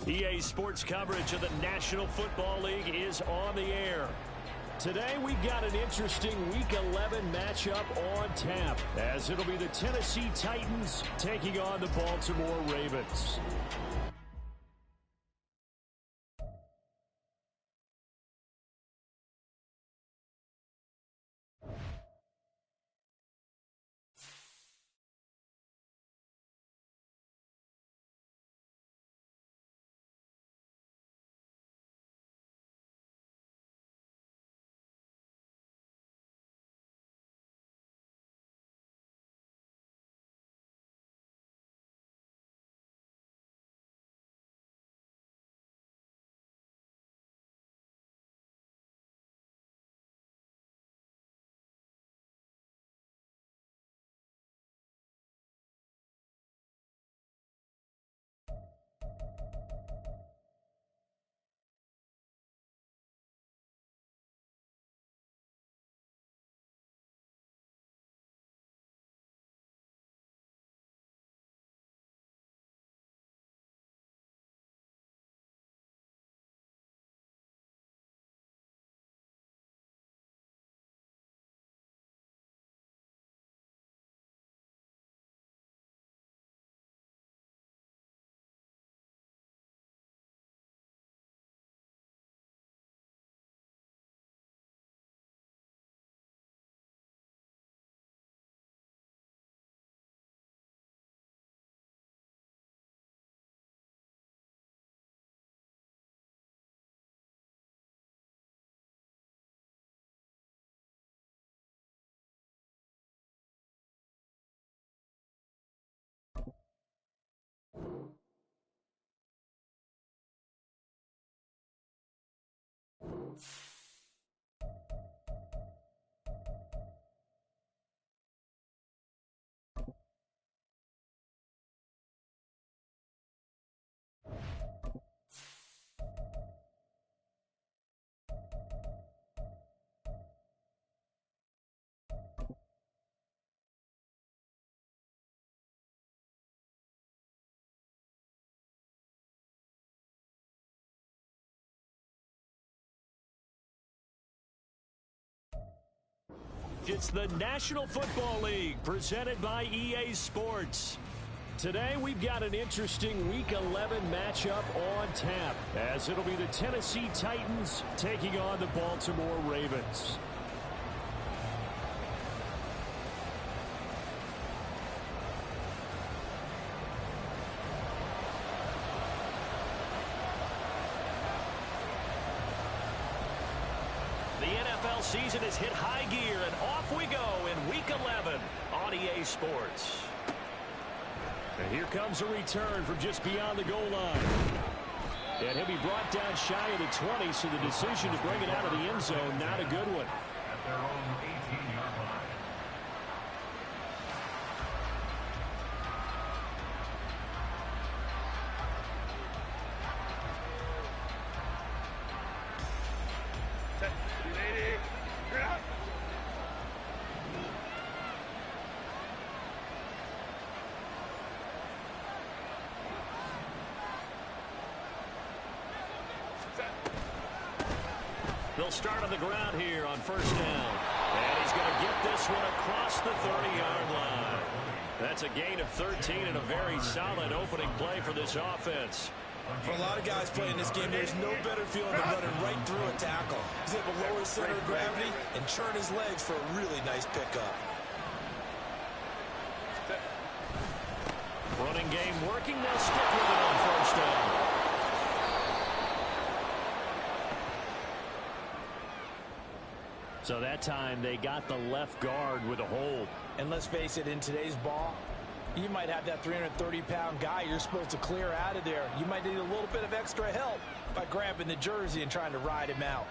EA Sports coverage of the National Football League is on the air. Today we've got an interesting Week 11 matchup on tap, as it'll be the Tennessee Titans taking on the Baltimore Ravens. It's the National Football League presented by EA Sports. Today we've got an interesting Week 11 matchup on tap, as it'll be the Tennessee Titans taking on the Baltimore Ravens. Season has hit high gear, and off we go in Week 11 on EA Sports. And here comes a return from just beyond the goal line. And he'll be brought down shy of the 20, so the decision to bring it out of the end zone, not a good one. At their own 18-yard line. They'll start on the ground here on first down. And he's going to get this one across the 30-yard line. That's a gain of 13 and a very solid opening play for this offense. For a lot of guys playing this game, there's no better feeling than running right through a tackle. He's able to lower his center of gravity and churn his legs for a really nice pickup. Running game working. They'll stick with it on first down. So that time they got the left guard with a hold. And let's face it, in today's ball, you might have that 330-pound guy you're supposed to clear out of there. You might need a little bit of extra help by grabbing the jersey and trying to ride him out.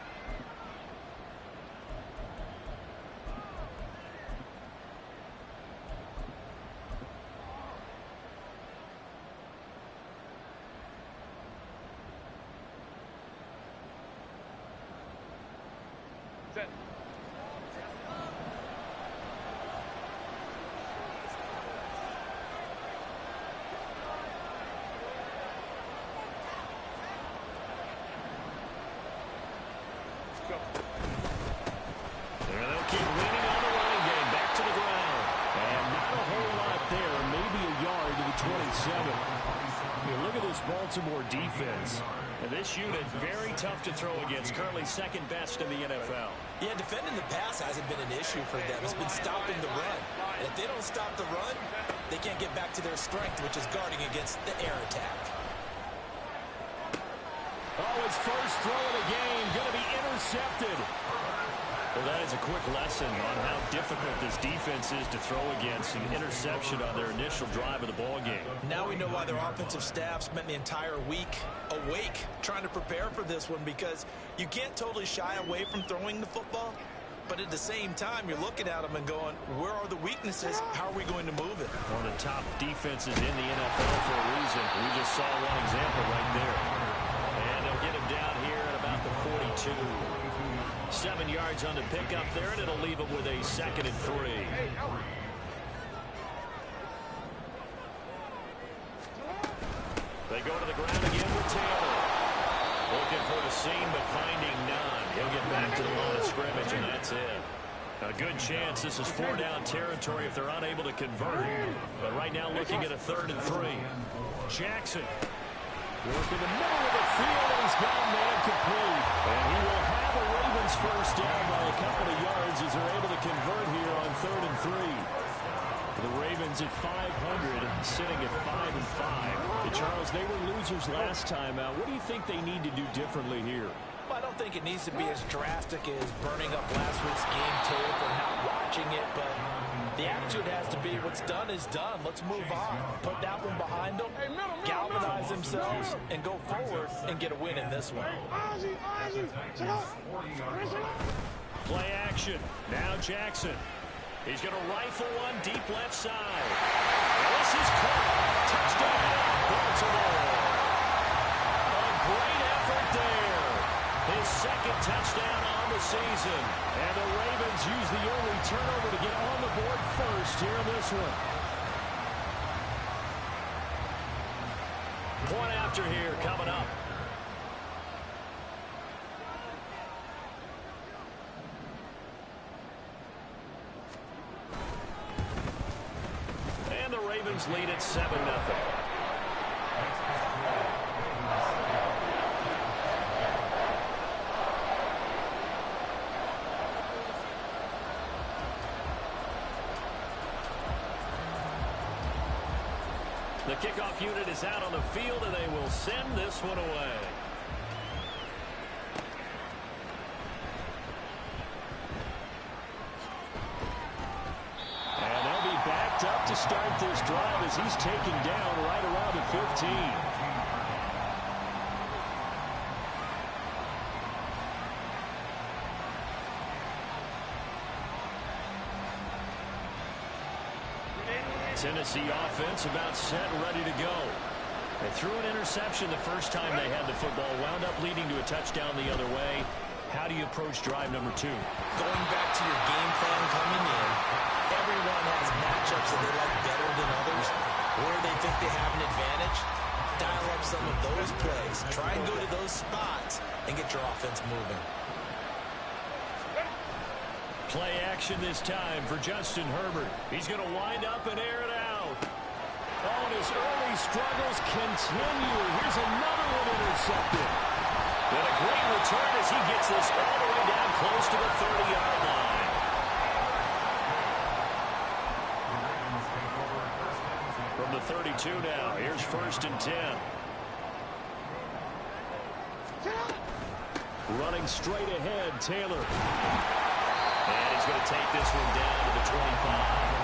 You look at this Baltimore defense. And this unit, very tough to throw against. Currently second best in the NFL. Yeah, defending the pass hasn't been an issue for them. It's been stopping the run. And if they don't stop the run, they can't get back to their strength, which is guarding against the air attack. Oh, his first throw of the game going to be intercepted. Well, that is a quick lesson on how difficult this defense is to throw against. An interception on their initial drive of the ball game. Now we know why their offensive staff spent the entire week awake trying to prepare for this one, because you can't totally shy away from throwing the football, but at the same time, you're looking at them and going, where are the weaknesses? How are we going to move it? One of the top defenses in the NFL for a reason. We just saw one example right there. And they'll get him down here at about the 42. 7 yards on the pickup there, and it'll leave him with a 2nd and 3. They go to the ground again with Taylor. Looking for the seam, but finding none. He'll get back to the line of scrimmage, and that's it. A good chance this is 4-down territory if they're unable to convert. But right now looking at a 3rd and 3. Jackson working the middle of the field, and he's got a man complete. And he will have a Ravens first down by a couple of yards as they're able to convert here on 3rd and 3. The Ravens at 500, sitting at 5-5. And Charles, they were losers last time out. What do you think they need to do differently here? Well, I don't think it needs to be as drastic as burning up last week's game tape or not watching it, but the attitude has to be what's done is done. Let's move on. Put that one behind them, galvanize themselves, and go forward and get a win in this one. Play action. Now Jackson. He's going to rifle one deep left side. This is caught. Touchdown, Baltimore. A great effort there. His 2nd touchdown on the season. And the Ravens use the early turnover to get on the board first here in this one. Point after here coming up. And the Ravens lead at 7-0. The kickoff unit is out on the field, and they will send this one away. And they'll be backed up to start this drive as he's taken down right around the 15. Tennessee offense about set and ready to go. They threw an interception the first time they had the football, wound up leading to a touchdown the other way. How do you approach drive number 2? Going back to your game plan coming in, everyone has matchups that they like better than others, where they think they have an advantage. Dial up some of those plays. Try and go to those spots and get your offense moving. Play action this time for Justin Herbert. He's going to wind up and air it out. Oh, and his early struggles continue. Here's another one intercepted. And a great return as he gets this all the way down close to the 30-yard line. From the 32 now, here's 1st and 10. Running straight ahead, Taylor. And he's going to take this one down to the 25.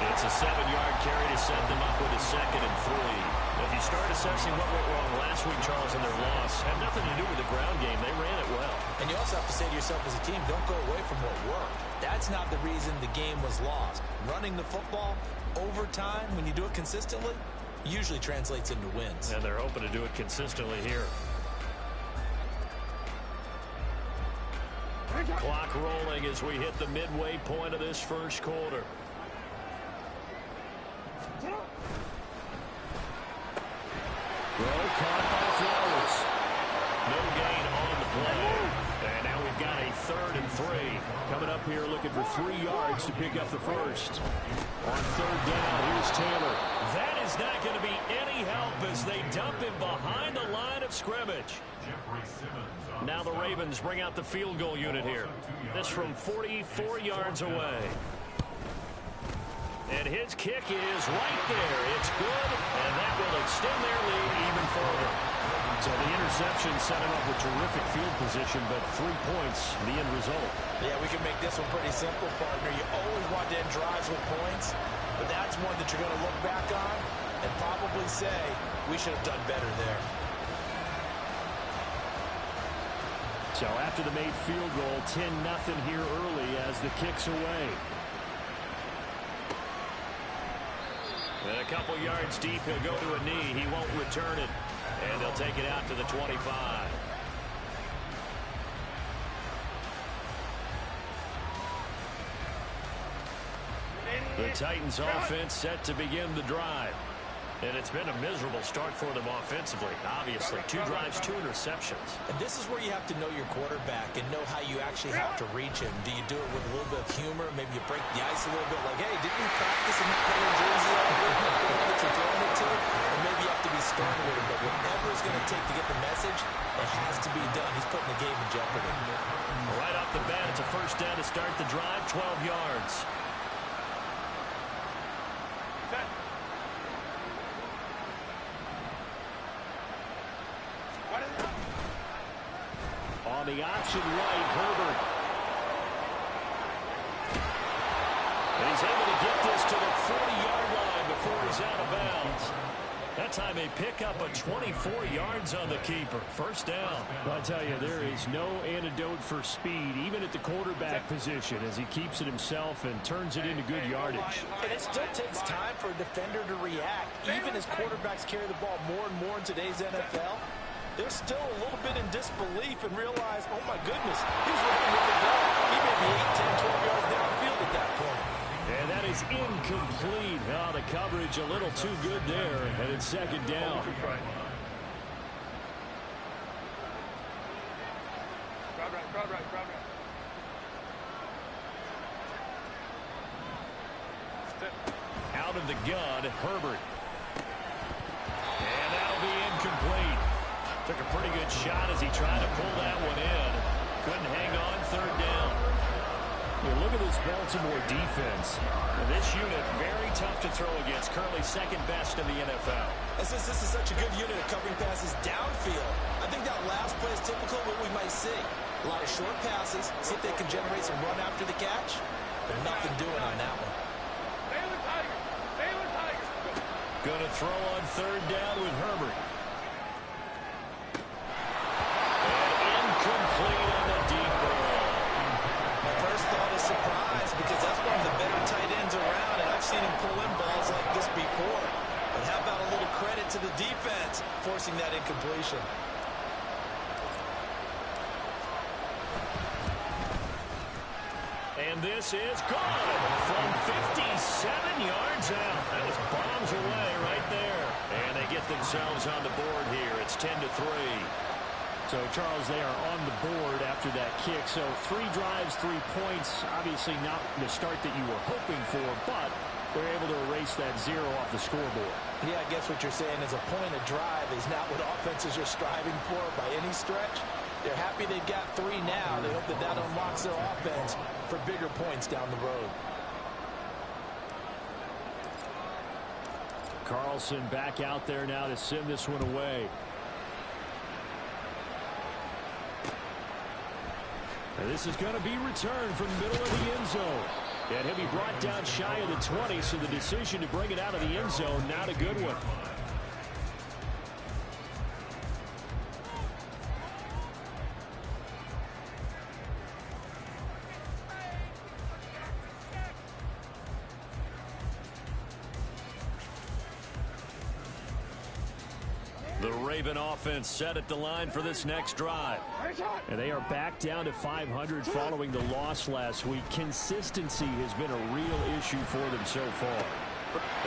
It's a 7-yard carry to set them up with a 2nd and 3. If you start assessing what went wrong last week, Charles, in their loss, had nothing to do with the ground game. They ran it well. And you also have to say to yourself as a team, don't go away from what worked. That's not the reason the game was lost. Running the football over time, when you do it consistently, usually translates into wins. And they're hoping to do it consistently here. Clock rolling as we hit the midway point of this first quarter. Throw caught by Flowers. No gain on the play. And now we've got a 3rd and 3. Coming up here, looking for 3 yards to pick up the first. On third down, here's Taylor. That is not going to be any help as they dump him behind the line of scrimmage. Now the Ravens bring out the field goal unit here. This from 44 yards away. And his kick is right there. It's good, and that will extend their lead even further. So the interception set him up with terrific field position, but 3 points, the end result. Yeah, we can make this one pretty simple, partner. You always want to end drives with points, but that's one that you're going to look back on and probably say, we should have done better there. So after the made field goal, 10-0 here early as the kick's away. And a couple yards deep, he'll go to a knee. He won't return it. And they'll take it out to the 25. The Titans offense set to begin the drive. And it's been a miserable start for them offensively. Obviously, 2 drives, 2 interceptions. And this is where you have to know your quarterback and know how you actually have to reach him. Do you do it with a little bit of humor? Maybe you break the ice a little bit like, hey, didn't you practice in that color jersey all year that you're throwing it to? And maybe you have to be stern with him. But whatever it's going to take to get the message, it has to be done. He's putting the game in jeopardy. Right off the bat, it's a first down to start the drive, 12 yards. On the option right, Herbert. And he's able to get this to the 40-yard line before he's out of bounds. That time they pick up a 24 yards on the keeper. First down. I'll tell you, there is no antidote for speed, even at the quarterback position, as he keeps it himself and turns it into good yardage. And it still takes time for a defender to react. Even as quarterbacks carry the ball more and more in today's NFL, they're still a little bit in disbelief and realize, oh my goodness, he's running with the ball. He may be 8, 10, 12 yards downfield at that point. And that is incomplete. Oh, the coverage a little too good there, and it's second down. Out of the gun, Herbert. And that'll be incomplete. Took a pretty good shot as he tried to pull that one in. Couldn't hang on, third down. Look at this Baltimore defense. And this unit, very tough to throw against. Currently second best in the NFL. And since this is such a good unit of covering passes downfield, I think that last play is typical of what we might see. A lot of short passes, see if they can generate some run after the catch, but nothing doing on that one. Going to throw on third down with Herbert. And incomplete on the deep ball. My first thought is surprise, because that's one of the better tight ends around, and I've seen him pull in balls like this before. But how about a little credit to the defense forcing that incompletion? And this is good from 57 yards out. That was bombs away right there. And they get themselves on the board here. It's 10-3. So, Charles, they are on the board after that kick. So 3 drives, 3 points. Obviously not the start that you were hoping for, but they're able to erase that 0 off the scoreboard. Yeah, I guess what you're saying is a point of drive is not what offenses are striving for by any stretch. They're happy they've got 3 now. They hope that that unlocks their offense for bigger points down the road. Carlson back out there now to send this one away. And this is going to be returned from the middle of the end zone. And he'll be brought down shy of the 20, so the decision to bring it out of the end zone, not a good one. The Raven offense set at the line for this next drive. And they are back down to 500 following the loss last week. Consistency has been a real issue for them so far.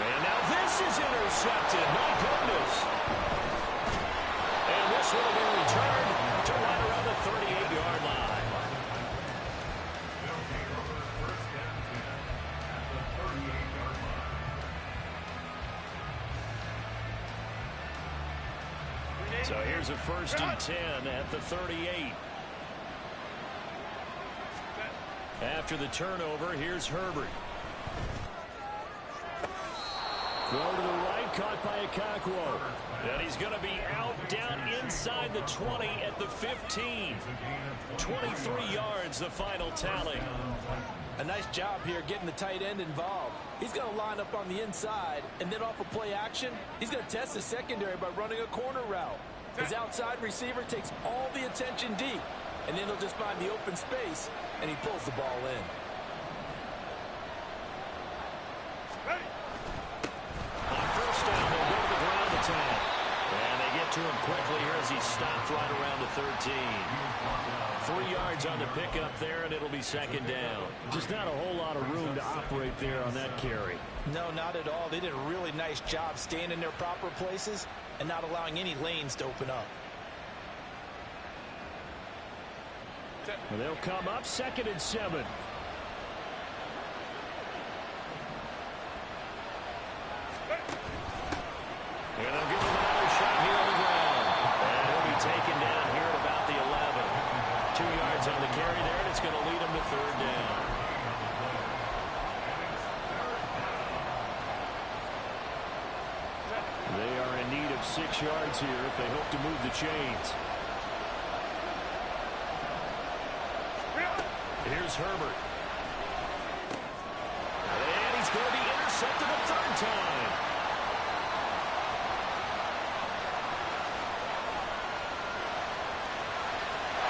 And now this is intercepted. My goodness. And this will be returned to right around the 38-yard line. So here's a 1st and 10 at the 38. After the turnover, here's Herbert. Throw to the right, caught by Wk11. And he's going to be out down inside the 20 at the 15. 23 yards, the final tally. A nice job here getting the tight end involved. He's going to line up on the inside, and then off of play action, he's going to test the secondary by running a corner route. His outside receiver takes all the attention deep, and then he'll just find the open space, and he pulls the ball in. On 1st down, they'll go to the ground attack. And they get to him quickly here as he stopped right around the 13. 3 yards on the pickup there, and it'll be 2nd down. Just not a whole lot of room to operate there on that carry. No, not at all. They did a really nice job staying in their proper places and not allowing any lanes to open up. Well, they'll come up 2nd and 7. And they'll give him another shot here on the ground. And he'll be taken down here at about the 11. 2 yards on the carry there, and it's going to lead him to 3rd down. They are in need of 6 yards here if they hope to move the chains. Here's Herbert. And he's going to be intercepted a 3rd time.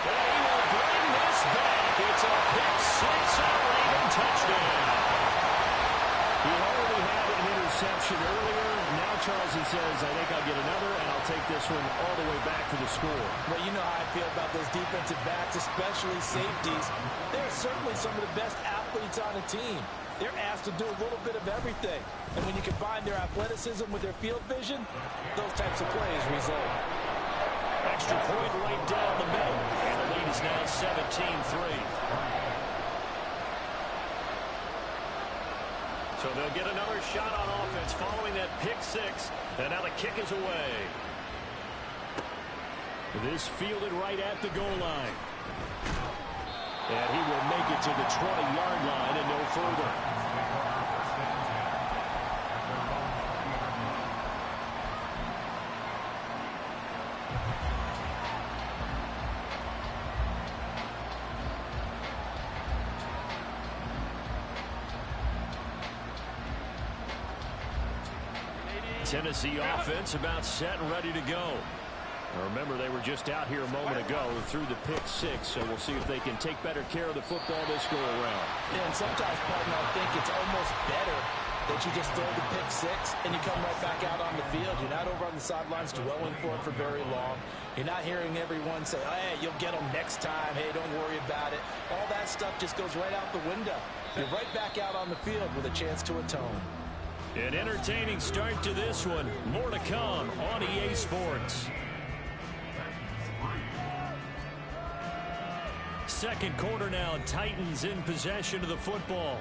They will bring this back. It's a pick 6 and a Raven touchdown. He already had an interception earlier. Now Charleston says, I think I'll get another, and I'll take this one all the way back to the score. Well, you know how I feel about those defensive backs, especially safeties. They're certainly some of the best athletes on the team. They're asked to do a little bit of everything. And when you combine their athleticism with their field vision, those types of plays result. Extra point right down the middle. And the lead is now 17-3. So they'll get another shot on offense following that pick 6. And now the kick is away. This fielded right at the goal line. And he will make it to the 20-yard line and no further. Tennessee offense about set and ready to go. Now remember, they were just out here a moment ago through the pick 6, so we'll see if they can take better care of the football this go around. Yeah, and sometimes, partner, I think it's almost better that you just throw the pick 6 and you come right back out on the field. You're not over on the sidelines dwelling for it for very long. You're not hearing everyone say, hey, you'll get them next time. Hey, don't worry about it. All that stuff just goes right out the window. You're right back out on the field with a chance to atone. An entertaining start to this one. More to come on EA Sports. Second quarter now, Titans in possession of the football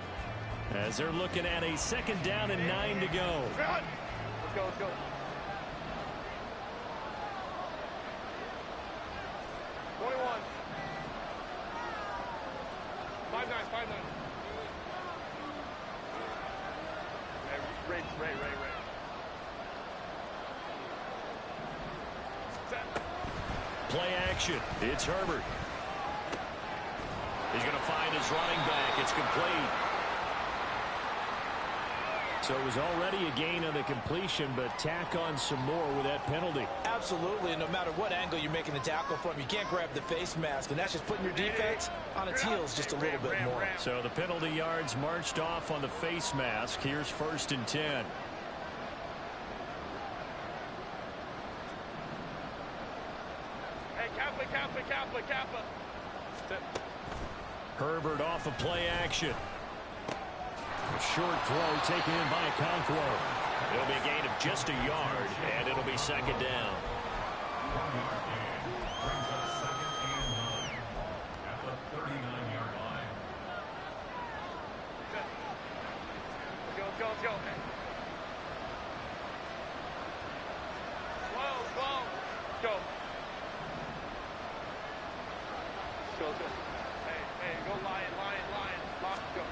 as they're looking at a 2nd down and 9 to go. Let's go, let's go. Play action. It's Herbert. He's going to find his running back. It's complete. So it was already a gain on the completion, but tack on some more with that penalty. Absolutely, and no matter what angle you're making the tackle from, you can't grab the face mask, and that's just putting your defense on its heels just a little bit more. So the penalty yards marched off on the face mask. Here's 1st and 10. Hey, Kappa. Herbert off of play action. A short throw taken in by Okonkwo. It'll be a gain of just a yard, and it'll be 2nd down. Let's go. Slow. Go. good. Hey, go lion. Lock, go.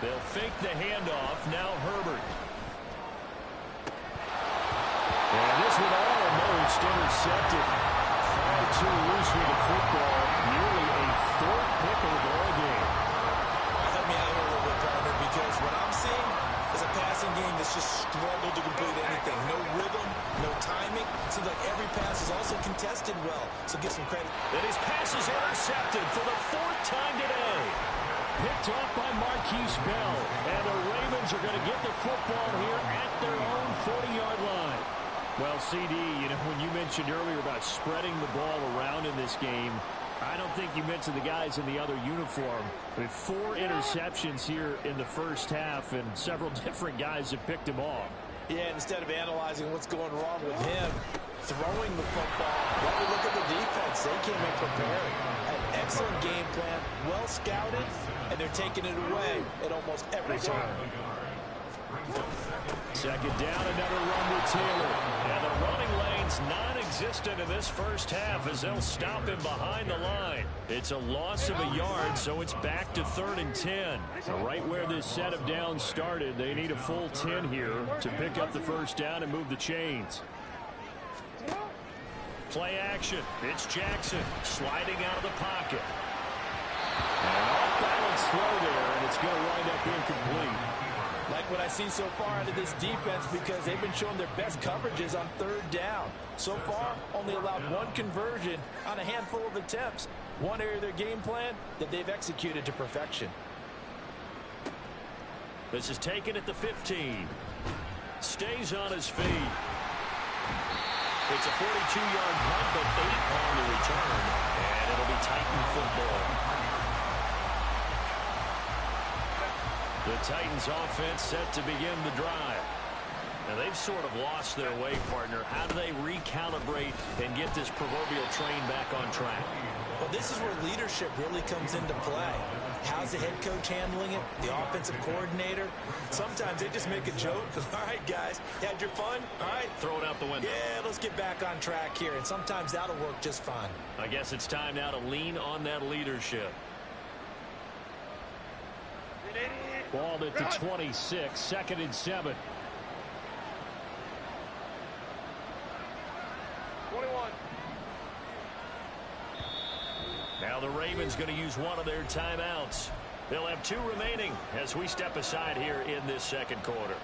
They'll fake the handoff. Now Herbert. And this one almost intercepted. Far too loose with the football. Nearly a fourth pick of the ball game. Help me out here a little bit, partner, because what I'm seeing is a passing game that's just struggled to complete anything. No rhythm, no timing. Seems like every pass is also contested well, so give some credit. And his pass is intercepted for the fourth time today. Picked off by Marquise Bell. And the Ravens are going to get the football here at their own 40-yard line. Well, CD, when you mentioned earlier about spreading the ball around in this game, I don't think you mentioned the guys in the other uniform. With 4 interceptions here in the first half, and several different guys have picked him off. Yeah, instead of analyzing what's going wrong with him, throwing the football, well, we look at the defense. They came in prepared. Had an excellent game plan, well scouted, and they're taking it away at almost every turn. Second down, another run with Taylor. And the running lane's non-existent in this first half as they'll stop him behind the line. It's a loss of a yard, so it's back to 3rd and 10. So right where this set of downs started, they need a full 10 here to pick up the first down and move the chains. Play action. It's Jackson sliding out of the pocket. And an off-balance throw there, and it's going to wind up incomplete. Like what I see so far out of this defense, because they've been showing their best coverages on 3rd down. So far, only allowed 1 conversion on a handful of attempts. One area of their game plan that they've executed to perfection. This is taken at the 15. Stays on his feet. It's a 42-yard punt, but 8 on the return. And it'll be Titan football. The Titans offense set to begin the drive. Now they've sort of lost their way, partner. How do they recalibrate and get this proverbial train back on track? Well, this is where leadership really comes into play. How's the head coach handling it? The offensive coordinator? Sometimes they just make a joke. All right, guys, you had your fun? All right. Throw it out the window. Yeah, let's get back on track here. And sometimes that'll work just fine. I guess it's time now to lean on that leadership. Ball at the 26, 2nd and 7. 21. Now the Ravens going to use one of their timeouts. They'll have 2 remaining as we step aside here in this second quarter.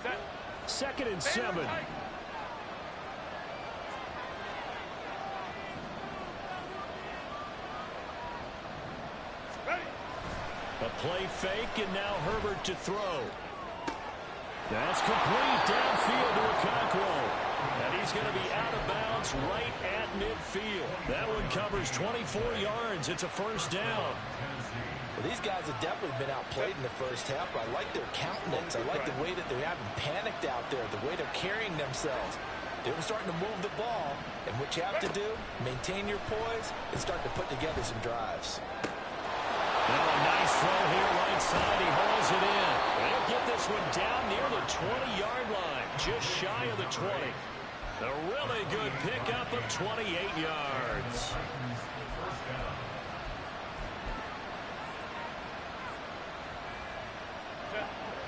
Set. 2nd and 7. A play fake, and now Herbert to throw. That's complete downfield to Okonkwo. And he's going to be out of bounds right at midfield. That one covers 24 yards. It's a first down. Well, these guys have definitely been outplayed in the first half, but I like their countenance. I like the way that they're having panicked out there, the way they're carrying themselves. They're starting to move the ball, and what you have to do, maintain your poise and start to put together some drives. Now a nice throw here right side. He hauls it in. They'll get this one down near the 20-yard line, just shy of the 20. A really good pickup of 28 yards.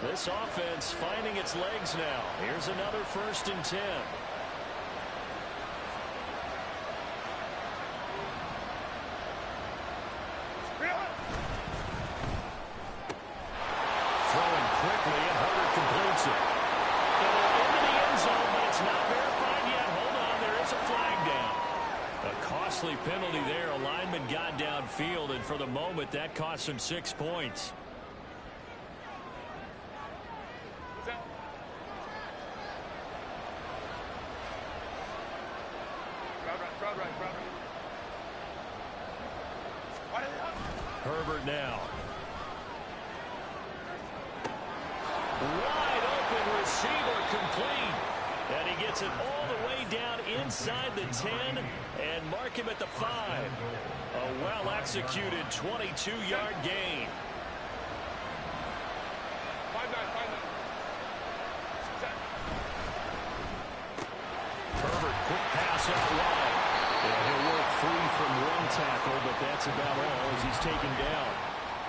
This offense finding its legs now. Here's another 1st and 10. Throwing quickly, and Herbert completes it. And they're into the end zone, but it's not verified yet. Hold on, there is a flag down. A costly penalty there. A lineman got downfield, and for the moment, that cost him 6 points. Herbert now. Wide open receiver complete. And he gets it all the way down inside the 10 and mark him at the 5. A well-executed 22-yard gain. 5-9. looks out wide. Yeah, he'll work free from one tackle, but that's about all as he's taken down.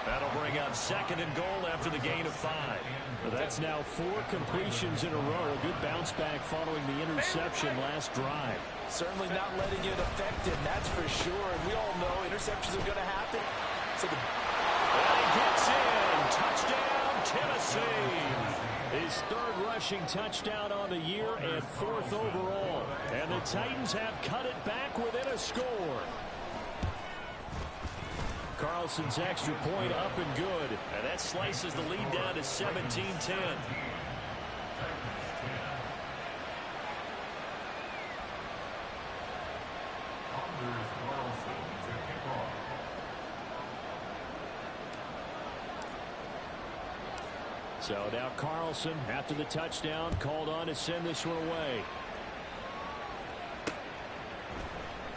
That'll bring up 2nd and goal after the gain of 5. Well, that's now 4 completions in a row. A good bounce back following the interception last drive. Certainly not letting it affect him, that's for sure. And we all know interceptions are going to happen. So and he gets in. Touchdown, Tennessee. His 3rd rushing touchdown on the year and 4th overall. And the Titans have cut it back within a score. Carlson's extra point up and good. And that slices the lead down to 17-10. So now Carlson, after the touchdown, called on to send this one away.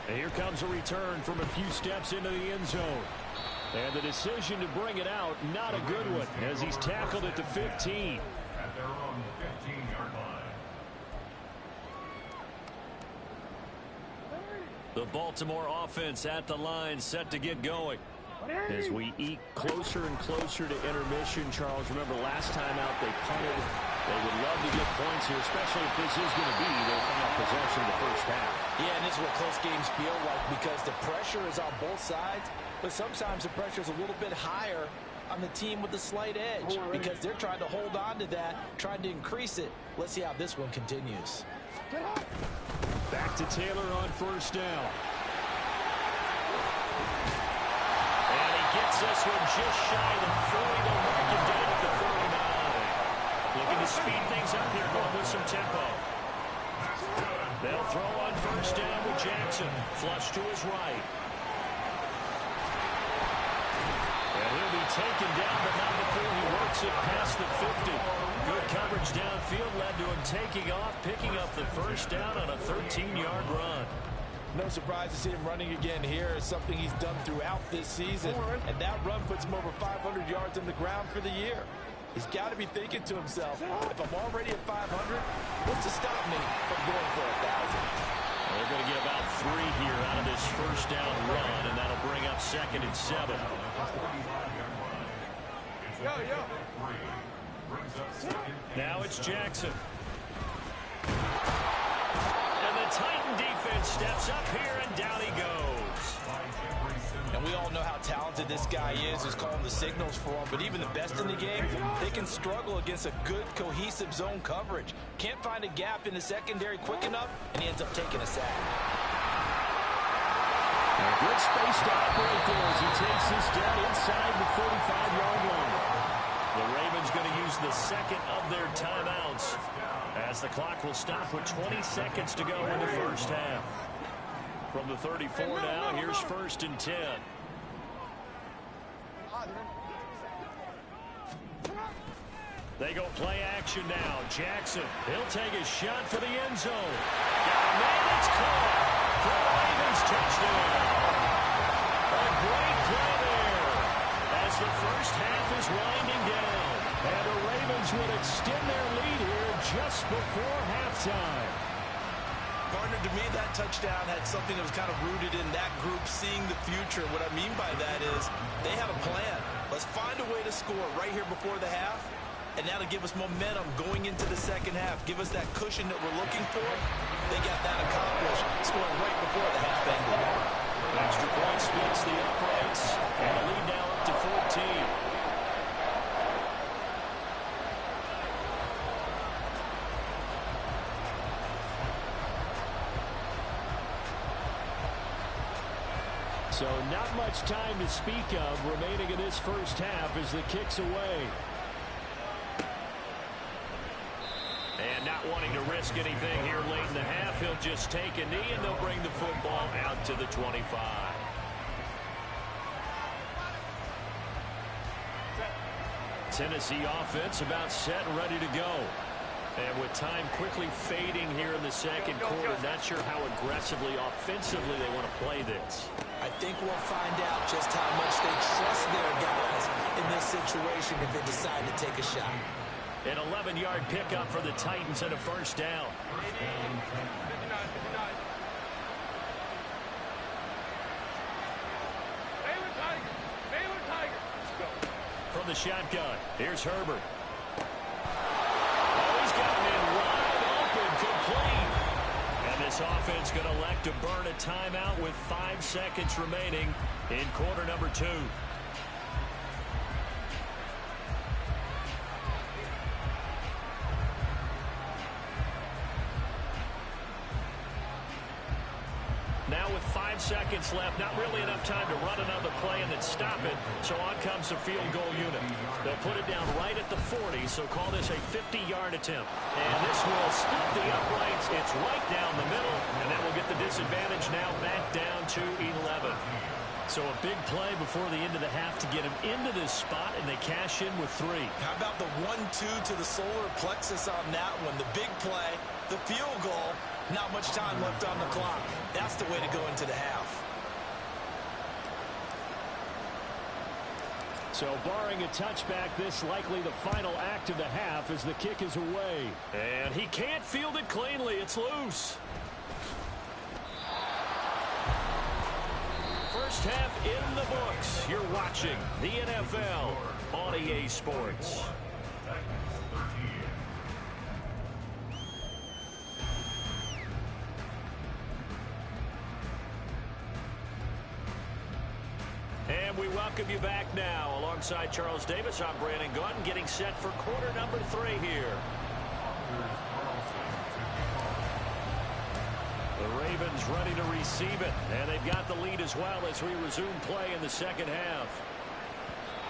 And here comes a return from a few steps into the end zone. And the decision to bring it out, not a good one, as he's tackled at the 15. At their own 15-yard line. The Baltimore offense at the line, set to get going. As we eke closer and closer to intermission, Charles, remember last time out they punted. They would love to get points here, especially if this is going to be their final possession of the first half. Yeah, and this is what close games feel like because the pressure is on both sides, but sometimes the pressure is a little bit higher on the team with the slight edge because they're trying to hold on to that, trying to increase it. Let's see how this one continues. Back to Taylor on 1st down. And he gets this one just shy of 40. They'll mark it down at the 39. Looking to speed things up here, going with some tempo. They'll throw on 1st down with Jackson. Flush to his right. And he'll be taken down, but not before he works it past the 50. Good coverage downfield led to him taking off, picking up the 1st down on a 13-yard run. No surprise to see him running again here. It's something he's done throughout this season. And that run puts him over 500 yards on the ground for the year. He's got to be thinking to himself, if I'm already at 500, what's to stop me from going for 1,000? They're going to get about 3 here out of this 1st down run, and that'll bring up 2nd and 7. Now it's Jackson. And the Titan defense steps up here, and down he goes. And we all know how talented this guy is who's calling the signals for him, but even the best in the game, they can struggle against a good, cohesive zone coverage. Can't find a gap in the secondary quick enough, and he ends up taking a sack. Good space to operate there as he takes this down inside the 45-yard line. The Ravens going to use the 2nd of their timeouts as the clock will stop with 20 seconds to go in the 1st half. From the 34 now, here's 1st and 10. They go play action now. Jackson, he'll take a shot for the end zone. Got a man that's caught for the Ravens touchdown. A great play there as the 1st half is winding down. And the Ravens would extend their lead here just before halftime. Partner, to me, that touchdown had something that was kind of rooted in that group seeing the future. What I mean by that is they had a plan. Let's find a way to score right here before the half, and that'll give us momentum going into the 2nd half. Give us that cushion that we're looking for. They got that accomplished, scoring right before the half ended. Extra point splits the uprights, and a lead now up to 14. So not much time to speak of remaining in this 1st half as the kick's away. And not wanting to risk anything here late in the half, he'll just take a knee and they'll bring the football out to the 25. Tennessee offense about set and ready to go. And with time quickly fading here in the 2nd quarter, not sure how aggressively, offensively they want to play this. I think we'll find out just how much they trust their guys in this situation if they decide to take a shot. An 11-yard pickup for the Titans and a 1st down. from the shotgun. Here's Herbert. Oh, he's got him in wide open, complete. And this offense going to elect to burn a timeout with 5 seconds remaining in quarter number 2. Now with 5 seconds left, not really enough time to run another play and then stop it. So on comes the field goal unit. They'll put it down right at the 40, so call this a 50-yard attempt. And this will split the uprights. It's right down the middle, and that will get the disadvantage now back down to 11. So a big play before the end of the half to get him into this spot, and they cash in with 3. How about the 1-2 to the solar plexus on that one? The big play, the field goal. Not much time left on the clock. That's the way to go into the half. So barring a touchback, this likely the final act of the half as the kick is away. And he can't field it cleanly. It's loose. First half in the books. You're watching the NFL on EA Sports. And we welcome you back now. Alongside Charles Davis, I'm Brandon Gunn, getting set for quarter number 3 here. The Ravens ready to receive it, and they've got the lead as well as we resume play in the second half.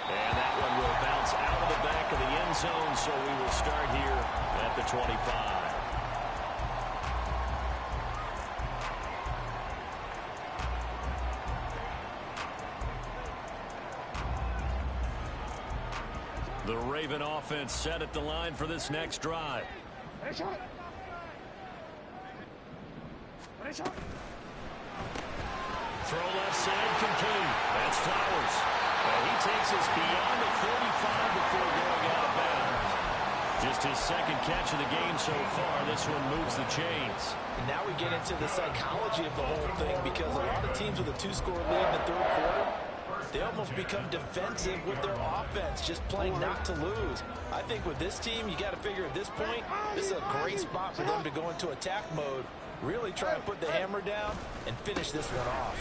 And that one will bounce out of the back of the end zone, so we will start here at the 25. The Raven offense set at the line for this next drive. Throw left side complete. That's Flowers. And he takes us beyond the 35 before going out of bounds. Just his second catch of the game so far. This one moves the chains. And now we get into the psychology of the whole thing, because a lot of teams with a 2-score lead in the third quarter, they almost become defensive with their offense, just playing not to lose. I think with this team, you got to figure at this point, this is a great spot for them to go into attack mode, really try to put the hammer down and finish this one off.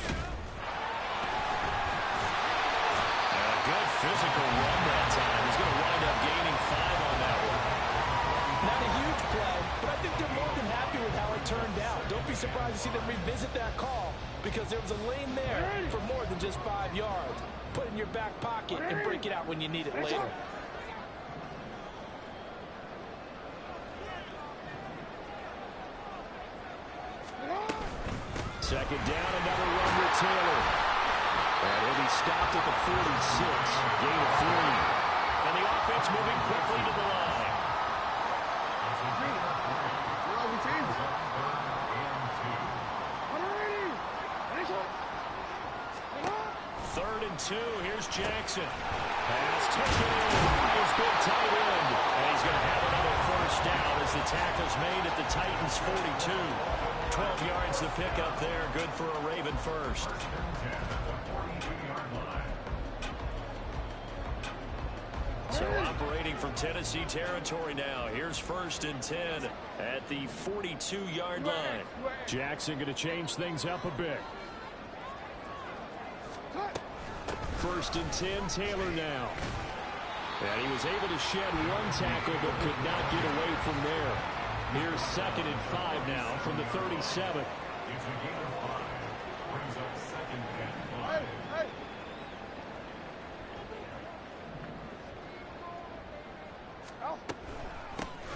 A good physical run that time. He's going to wind up gaining 5 on that one. Not a huge play, but I think they're more than happy with how it turned out. Don't be surprised to see them revisit that call, because there was a lane there for more than just 5 yards. Put it in your back pocket and break it out when you need it later. Second down, another run with Taylor. And he'll be stopped at the 46. Gain of 3. And the offense moving quickly to the line. Third and 2. Here's Jackson. Pass taken in. His big tight end. And he's going to have another first down as the tackle's made at the Titans' 42. 12 yards the pickup there. Good for a Raven first. So operating from Tennessee territory now. Here's first and 10 at the 42-yard line. Jackson going to change things up a bit. First and 10, Taylor now. And he was able to shed one tackle but could not get away from there. Here's second and 5 now from the 37.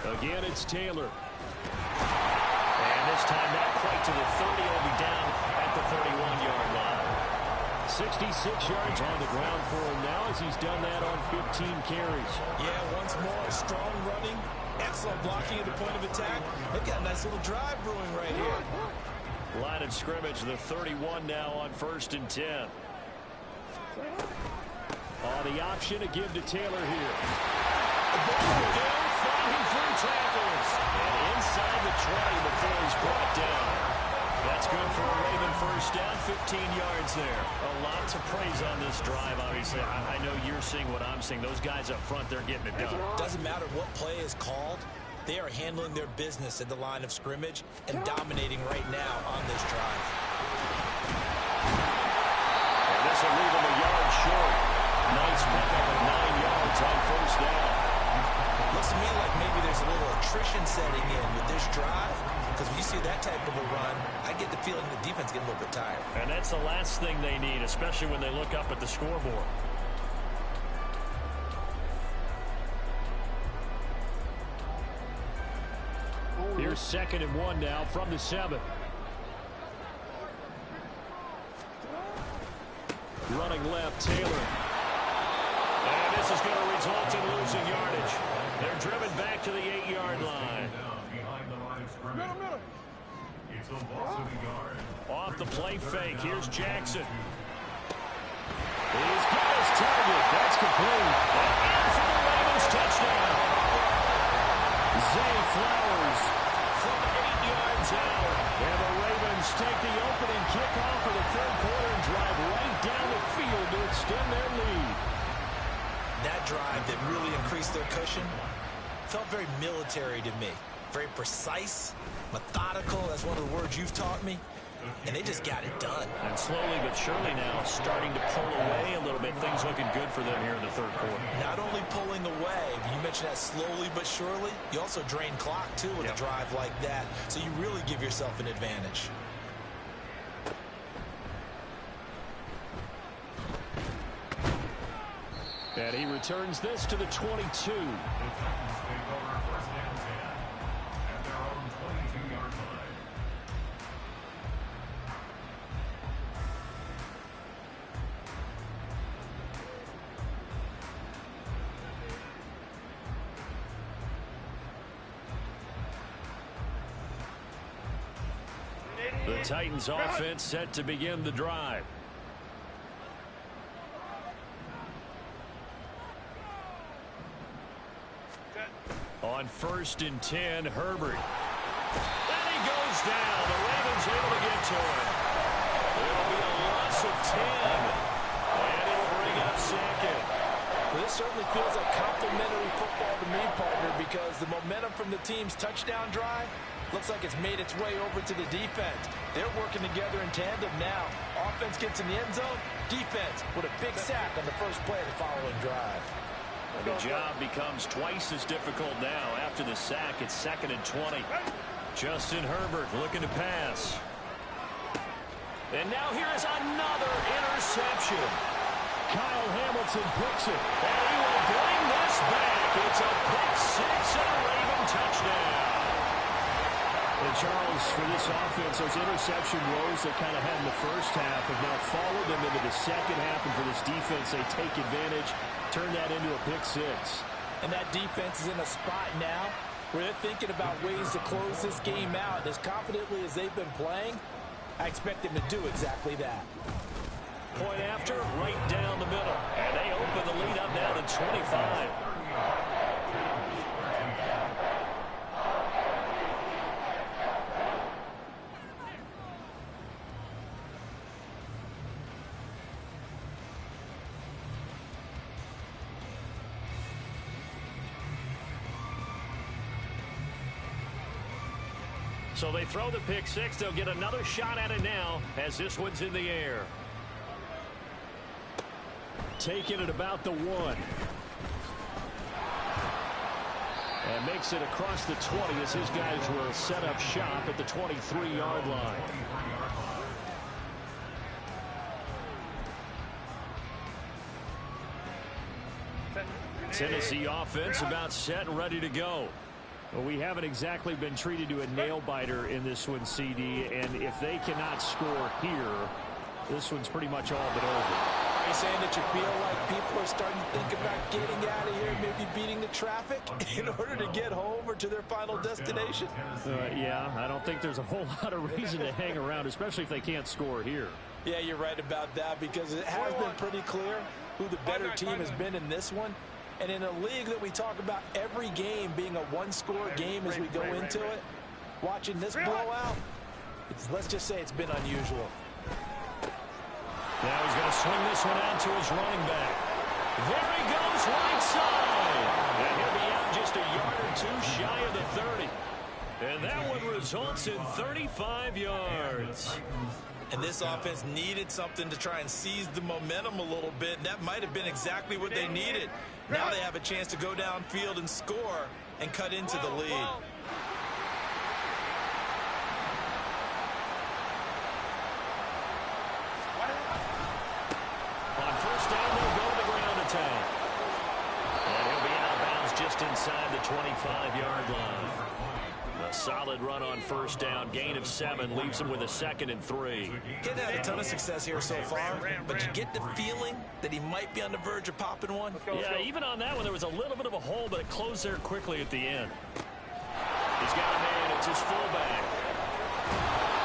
Again, it's Taylor. And this time not quite to the 30. Will be down at the 31-yard line. 66 yards on the ground for him now as he's done that on 15 carries. Yeah, once more, strong running, excellent blocking at the point of attack. They've got a nice little drive brewing right here. Line of scrimmage, the 31 now on first and 10. On the option to give to Taylor here. Down, fighting through tackles. And inside the 20 before he's brought down. That's good for a Raven first down, 15 yards there. A lot to praise on this drive, obviously. I know you're seeing what I'm seeing. Those guys up front, they're getting it done. Doesn't matter what play is called. They are handling their business at the line of scrimmage and dominating right now on this drive. And this will leave them a yard short. Nice pickup of 9 yards on first down. Looks to me like maybe there's a little attrition setting in with this drive, because when you see that type of a run, I get the feeling the defense getting a little bit tired. And that's the last thing they need, especially when they look up at the scoreboard. Here's 2nd and 1 now from the 7. Running left, Taylor. And this is going to result in losing yardage. They're driven back to the 8-yard line. It's a loss of a yard. Off the play fake, here's Jackson. He's got his target. That's complete. And for the Ravens, touchdown. Zay Flowers from 8 yards out. And the Ravens take the opening kickoff of the third quarter and drive right down the field to extend their lead. That drive that really increased their cushion felt very military to me. Very precise, methodical. That's one of the words you've taught me. And they just got it done. And slowly but surely now starting to pull away a little bit. Things looking good for them here in the third quarter. Not only pulling away, but you mentioned that slowly but surely. You also drain clock, too, with a drive like that. So you really give yourself an advantage. And he returns this to the 22. The Titans offense set to begin the drive. On 1st and 10, Herbert. And he goes down. The Ravens able to get to it. It'll be a loss of 10. And it'll bring up 2nd. Well, this certainly feels like complimentary football to me, partner, because the momentum from the team's touchdown drive looks like it's made its way over to the defense. They're working together in tandem now. Offense gets in the end zone. Defense with a big sack on the first play of the following drive. The job becomes twice as difficult now. After the sack, it's 2nd and 20. Justin Herbert looking to pass. And now here is another interception. Kyle Hamilton picks it. And he will bring this back. It's a pick six and a Raven touchdown. And Charles, for this offense, those interception woes they kind of had in the first half have now followed them into the second half. And for this defense, they take advantage, turn that into a pick six. And that defense is in a spot now where they're thinking about ways to close this game out. As confidently as they've been playing, I expect them to do exactly that. Point after, right down the middle. And they open the lead up now to 25. So they throw the pick six. They'll get another shot at it now as this one's in the air. Taking it about the 1. And makes it across the 20 as his guys will set up shop at the 23-yard line. Tennessee offense about set and ready to go. Well, we haven't exactly been treated to a nail-biter in this one, CD, and if they cannot score here, this one's pretty much all but over. Are you saying that you feel like people are starting to think about getting out of here, maybe beating the traffic in order to get home or to their final destination? Yeah, I don't think there's a whole lot of reason to hang around, especially if they can't score here. Yeah, you're right about that, because it has been pretty clear who the better team has been in this one. And in a league that we talk about every game being a one-score game as we go into it, watching this blowout, Let's just say it's been unusual. Now he's going to swing this one out to his running back. There he goes, right side. And he'll be out just a yard or two shy of the 30. And that one results in 35 yards. And this offense needed something to try and seize the momentum a little bit. And that might have been exactly what they needed. Now they have a chance to go downfield and score and cut into the lead. On first down, they'll go to the ground attack. And he'll be out of bounds just inside the 25-yard line. A solid run on first down. Gain of 7 leaves him with a 2nd and 3. He hasn't had a ton of success here so far, but you get the feeling that he might be on the verge of popping one. Yeah, even on that one, there was a little bit of a hole, but it closed there quickly at the end. He's got a man. It's his fullback.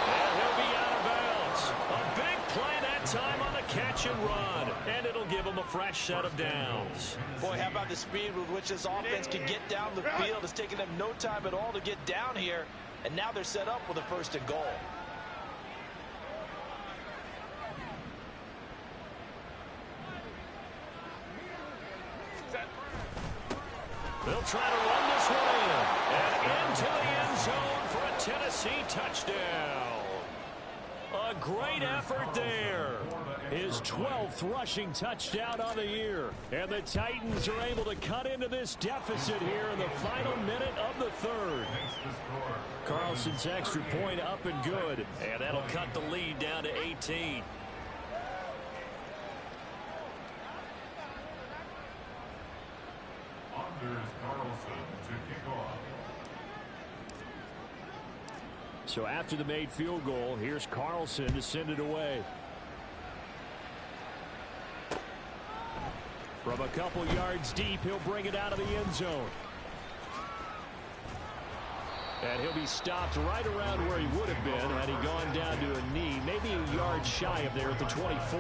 And he'll be out of bounds. A big play that time on the catch and run. And it'll give him a fresh set of downs. Boy, how about the speed with which this offense can get down the field? It's taken them no time at all to get down here. And now they're set up with a 1st and goal. They'll try to run this one in. And into the end zone for a Tennessee touchdown. A great effort there. His 12th rushing touchdown on the year. And the Titans are able to cut into this deficit here in the final minute of the 3rd. Carlson's extra point up and good. And that'll cut the lead down to 18. Anders Carlson to kick off. So after the made field goal, here's Carlson to send it away. From a couple yards deep, he'll bring it out of the end zone. And he'll be stopped right around where he would have been had he gone down to a knee, maybe a yard shy of there at the 24.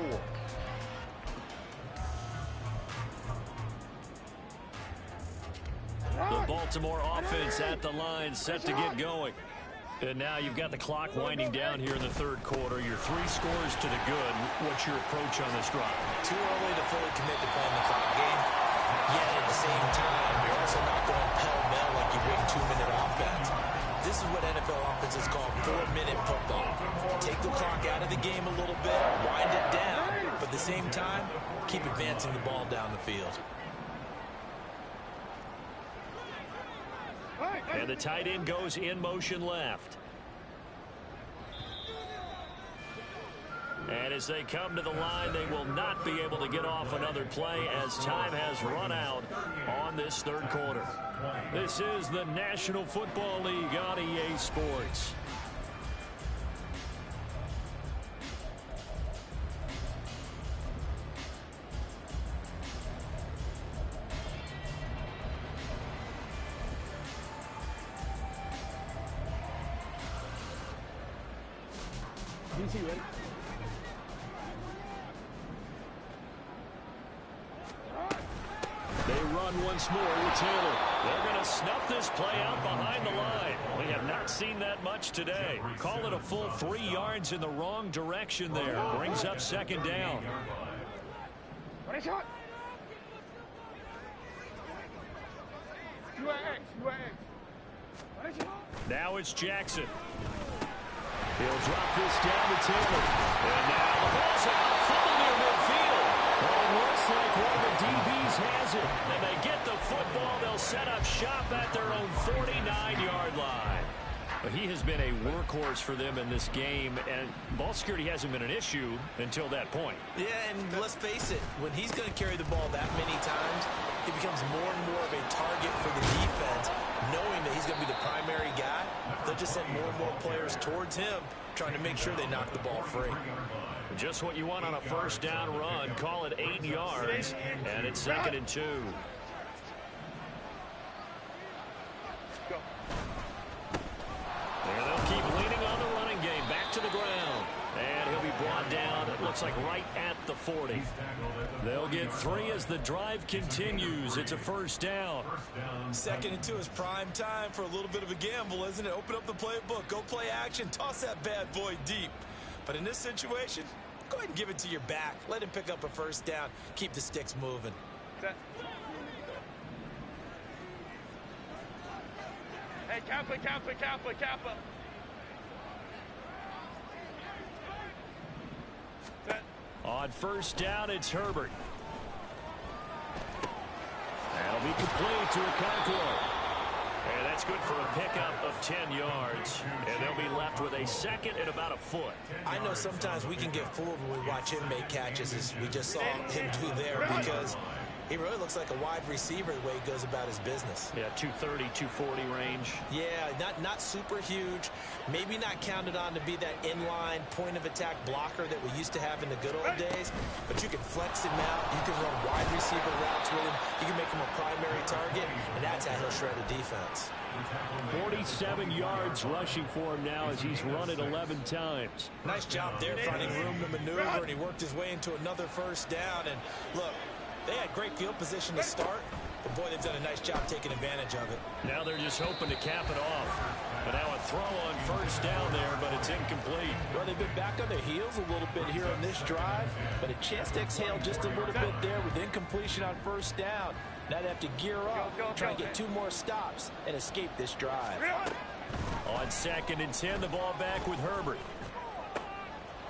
The Baltimore offense at the line, set to get going. And now you've got the clock winding down here in the 3rd quarter. You're 3 scores to the good. What's your approach on this drive? Too early to fully commit to playing the clock game. Yet at the same time, you're also not going pell-mell like you would 2-minute offense. This is what NFL offenses call 4-minute football. Take the clock out of the game a little bit, wind it down, but at the same time, keep advancing the ball down the field. And the tight end goes in motion left. And as they come to the line, they will not be able to get off another play as time has run out on this 3rd quarter. This is the National Football League on EA Sports. DC ready? They run once more with Taylor. They're going to snuff this play out behind the line. We have not seen that much today. Call it a full 3 yards in the wrong direction there. Brings up 2nd down. Ready, shot. UAX. Ready, shot. Now it's Jackson. He'll drop this down to Taylor. And now the ball's out. Fumble near midfield. Well, it looks like one of the DBs has it. And they get the football. They'll set up shop at their own 49-yard line. But he has been a workhorse for them in this game, and ball security hasn't been an issue until that point. Yeah, and let's face it, when he's going to carry the ball that many times, he becomes more and more of a target for the defense, knowing that he's going to be the primary guy. They'll just send more and more players towards him, trying to make sure they knock the ball free. Just what you want on a first down run. Call it 8 yards, and it's 2nd and 2. And they'll keep leaning on the running game. Back to the ground. And he'll be brought down, it looks like right at the 40. They'll get 3 as the drive continues. It's a first down. 2nd and 2 is prime time for a little bit of a gamble, isn't it? Open up the playbook, go play action, toss that bad boy deep. But in this situation, go ahead and give it to your back. Let him pick up a first down. Keep the sticks moving. Set. Hey, Kappa, Kappa, Kappa, Kappa. Set. On first down, it's Herbert. That'll be complete to Okonkwo. And that's good for a pickup of 10 yards. And they'll be left with a 2nd and about a foot. I know sometimes we can get fooled when we watch him make catches, as we just saw him do there, because he really looks like a wide receiver the way he goes about his business. Yeah, 230, 240 range. Yeah, not super huge. Maybe not counted on to be that inline point-of-attack blocker that we used to have in the good old days. But you can flex him out. You can run wide receiver routes with him. You can make him a primary target, and that's how he'll shred a defense. 47 yards rushing for him now as he's run it 11 times. Nice job there finding room to maneuver, and he worked his way into another first down. And look, they had great field position to start, but boy, they've done a nice job taking advantage of it. Now they're just hoping to cap it off. But now a throw on first down there, but it's incomplete. Well, they've been back on their heels a little bit here on this drive, but a chance to exhale just a little bit there with incompletion on first down. Now they have to gear up, try and get 2 more stops, and escape this drive. On 2nd and 10, the ball back with Herbert.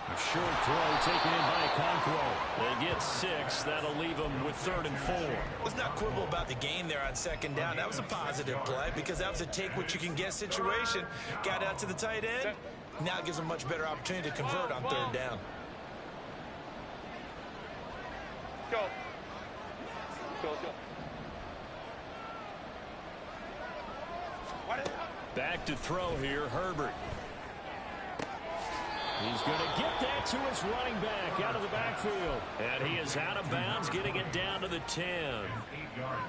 A short throw taken in by Okonkwo. They get 6. That'll leave them with 3rd and 4. Let's not quibble about the gain there on 2nd down. That was a positive play because that was a take-what-you-can-get situation. Got out to the tight end. Now it gives them a much better opportunity to convert on 3rd down. Go. Go, go. Back to throw here, Herbert. He's going to get that to his running back out of the backfield. And he is out of bounds, getting it down to the 10.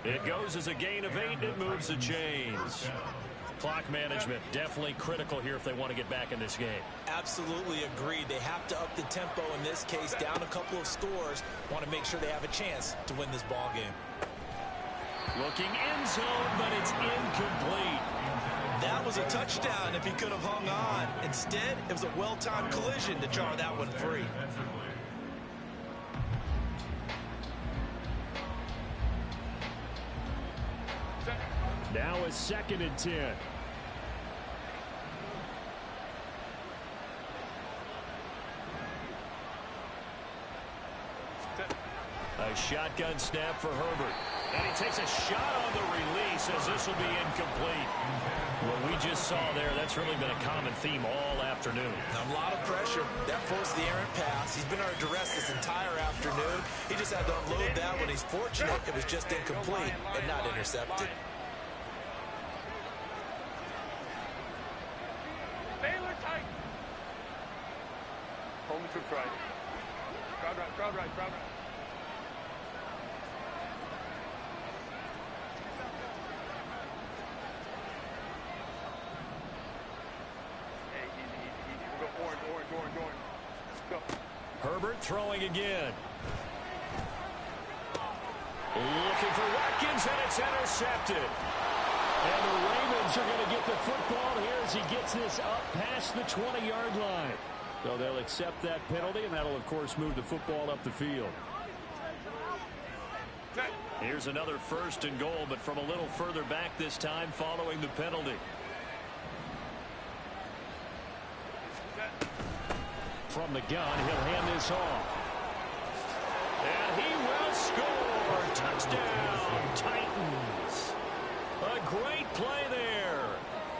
It goes as a gain of 8, and it moves the chains. Clock management definitely critical here if they want to get back in this game. Absolutely agreed. They have to up the tempo in this case, down a couple of scores. Want to make sure they have a chance to win this ball game. Looking end zone, but it's incomplete. That was a touchdown if he could have hung on. Instead, it was a well-timed collision to jar that one free. Now a 2nd and 10. A shotgun snap for Herbert. And he takes a shot on the release as this will be incomplete. What we just saw there, that's really been a common theme all afternoon. A lot of pressure. That forced the errant pass. He's been under duress this entire afternoon. He just had to unload that one. He's fortunate it was just incomplete and not intercepted. Baylor tight. Home troops right. Crowd right, crowd right, crowd right. Herbert throwing again. Looking for Watkins, and it's intercepted. And the Ravens are going to get the football here as he gets this up past the 20-yard line. So they'll accept that penalty, and that'll, of course, move the football up the field. Here's another 1st and goal, but from a little further back this time following the penalty. From the gun, he'll hand this off. And he will score. Touchdown, Titans. A great play there.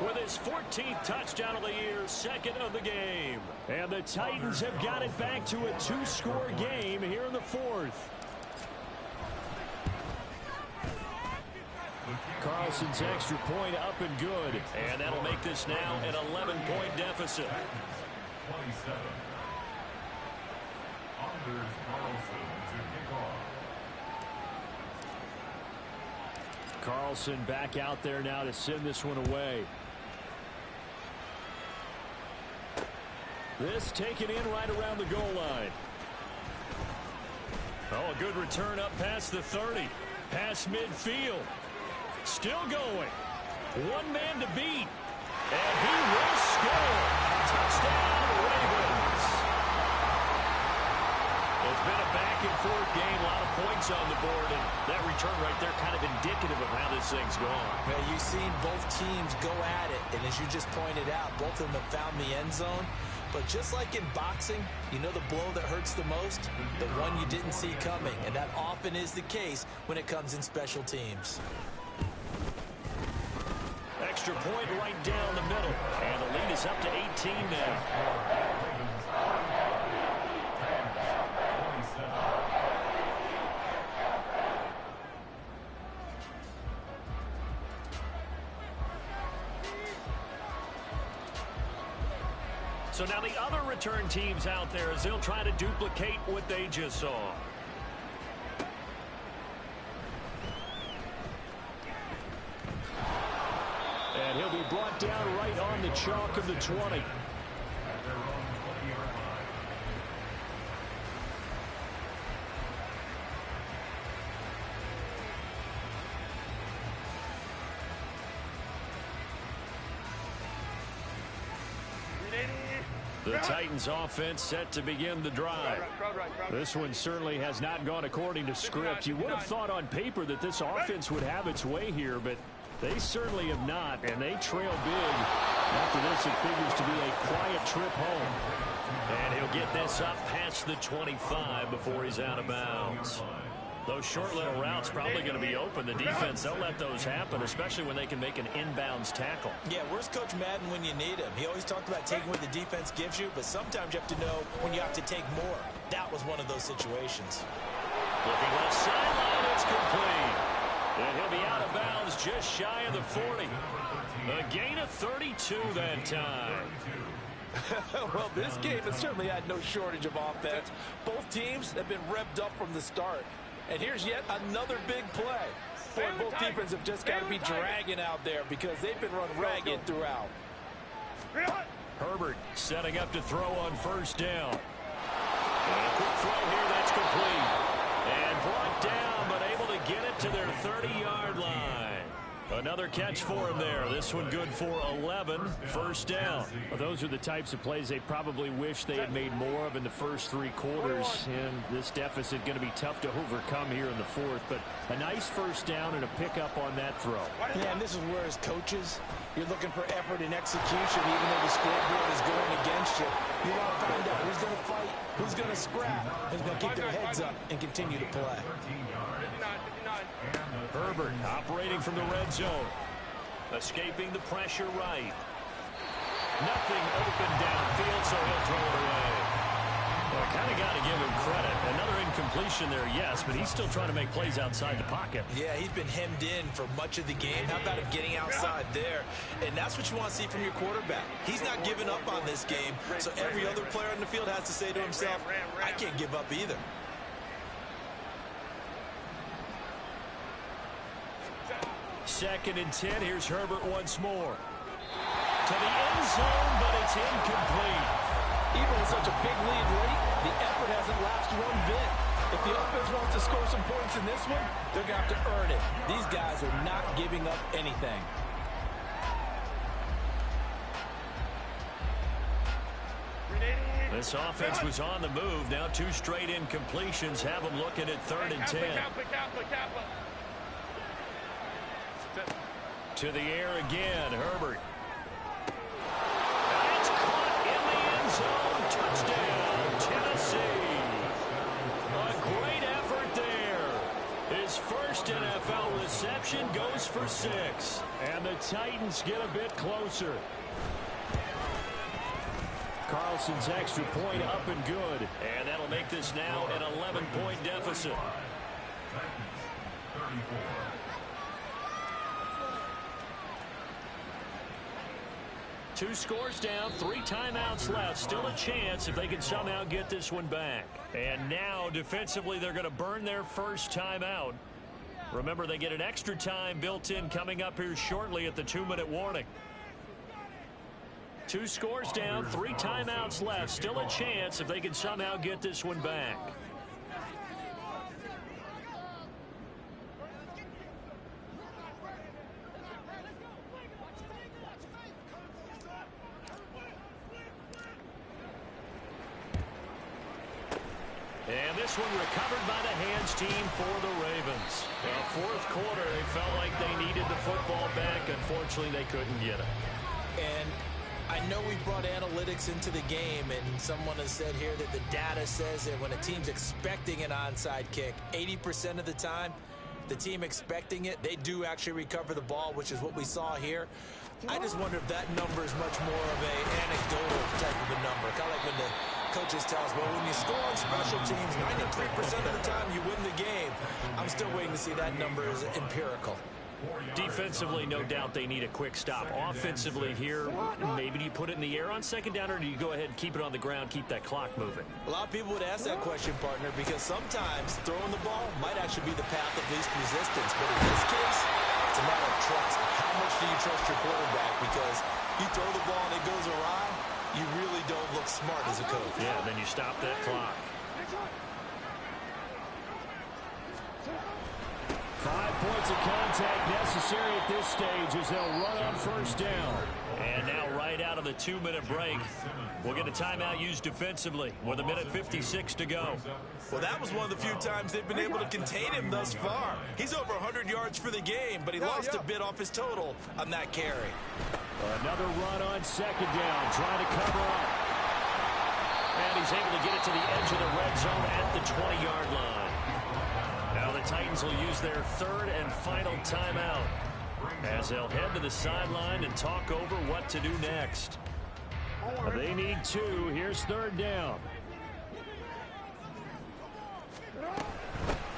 With his 14th touchdown of the year, 2nd of the game. And the Titans have got it back to a 2-score game here in the 4th. Carlson's extra point up and good. And that'll make this now an 11-point deficit. 27. Anders Carlson to kick off. Carlson back out there now to send this one away. This taken in right around the goal line. Oh, a good return up past the 30. Past midfield. Still going. One man to beat. And he will score. Touchdown, Ravens. It's been a back-and-forth game. A lot of points on the board. And that return right there kind of indicative of how this thing's going. Yeah, you've seen both teams go at it. And as you just pointed out, both of them have found the end zone. But just like in boxing, you know the blow that hurts the most? The one you didn't see coming. And that often is the case when it comes in special teams. Extra point right down the middle. And the lead is up to 18 now. So now the other return teams out there as they'll try to duplicate what they just saw. And he'll be brought down right on the chalk of the 20. The Titans offense set to begin the drive. This one certainly has not gone according to script. You would have thought on paper that this offense would have its way here, but they certainly have not, and they trail big. After this, it figures to be a quiet trip home. And he'll get this up past the 25 before he's out of bounds. Those short little routes probably going to be open. The defense, they'll let those happen, especially when they can make an inbounds tackle. Yeah, where's Coach Madden when you need him? He always talked about taking what the defense gives you, but sometimes you have to know when you have to take more. That was one of those situations. Looking left sideline, it's complete. And he'll be out of bounds just shy of the 40. A gain of 32 that time. Well, this game has certainly had no shortage of offense. Both teams have been revved up from the start. And here's yet another big play. Boy, both defenses have just got to be dragging out there because they've been run ragged throughout. Herbert setting up to throw on first down. And a quick throw here that's complete. And brought down, but able to get it to their 30-yard line. Another catch for him there. This one good for 11. First down. Well, those are the types of plays they probably wish they had made more of in the first three quarters. And this deficit going to be tough to overcome here in the fourth. But a nice first down and a pickup on that throw. Yeah, and this is where as coaches, you're looking for effort and execution, even though the scoreboard is going against you. You want to find out who's going to fight, who's going to scrap, who's going to keep their heads up and continue to play. Herbert operating from the red zone. Escaping the pressure right. Nothing open downfield, so he'll throw it away. Well, I kind of got to give him credit. Another incompletion there, yes, but he's still trying to make plays outside the pocket. Yeah, he's been hemmed in for much of the game. How about him getting outside there? And that's what you want to see from your quarterback. He's not giving up on this game, so every other player on the field has to say to himself, I can't give up either. Second and 10. Here's Herbert once more. To the end zone, but it's incomplete. Even with such a big lead late, the effort hasn't lapsed one bit. If the offense wants to score some points in this one, they're going to have to earn it. These guys are not giving up anything. This offense was on the move. Now two straight incompletions have them looking at 3rd and 10. To the air again, Herbert. And it's caught in the end zone. Touchdown, Tennessee. A great effort there. His first NFL reception goes for 6. And the Titans get a bit closer. Carlson's extra point up and good. And that'll make this now an 11-point deficit. Two scores down, 3 timeouts left. Still a chance if they can somehow get this one back. And now, defensively, they're going to burn their first timeout. Remember, they get an extra time built in coming up here shortly at the 2-minute warning. 2 scores down, 3 timeouts left. Still a chance if they can somehow get this one back. And this one recovered by the hands team for the Ravens. Fourth quarter, they felt like they needed the football back. Unfortunately, they couldn't get it. And I know we brought analytics into the game, and someone has said here that the data says that when a team's expecting an onside kick, 80% of the time, the team expecting it, they do actually recover the ball, which is what we saw here. I just wonder if that number is much more of an anecdotal type of a number. Kind of like when the coaches tell us, well, when you score on special teams, 93% of the time you win the game. I'm still waiting to see that number is empirical. Defensively, no doubt they need a quick stop. Offensively here, maybe do you put it in the air on second down, or do you go ahead and keep it on the ground, keep that clock moving? A lot of people would ask that question, partner, because sometimes throwing the ball might actually be the path of least resistance. But in this case, it's a matter of trust. How much do you trust your quarterback? Because you throw the ball and it goes awry, you really don't look smart as a coach. Yeah, then you stop that clock. 5 points of contact necessary at this stage as they'll run on first down. And now right out of the 2-minute break, we'll get a timeout used defensively with 1:56 to go. Well, that was one of the few times they've been able to contain him thus far. He's over 100 yards for the game, but he lost a bit off his total on that carry. Another run on second down, trying to cover up. And he's able to get it to the edge of the red zone at the 20-yard line. Now the Titans will use their third and final timeout as they'll head to the sideline and talk over what to do next. They need 2. Here's third down.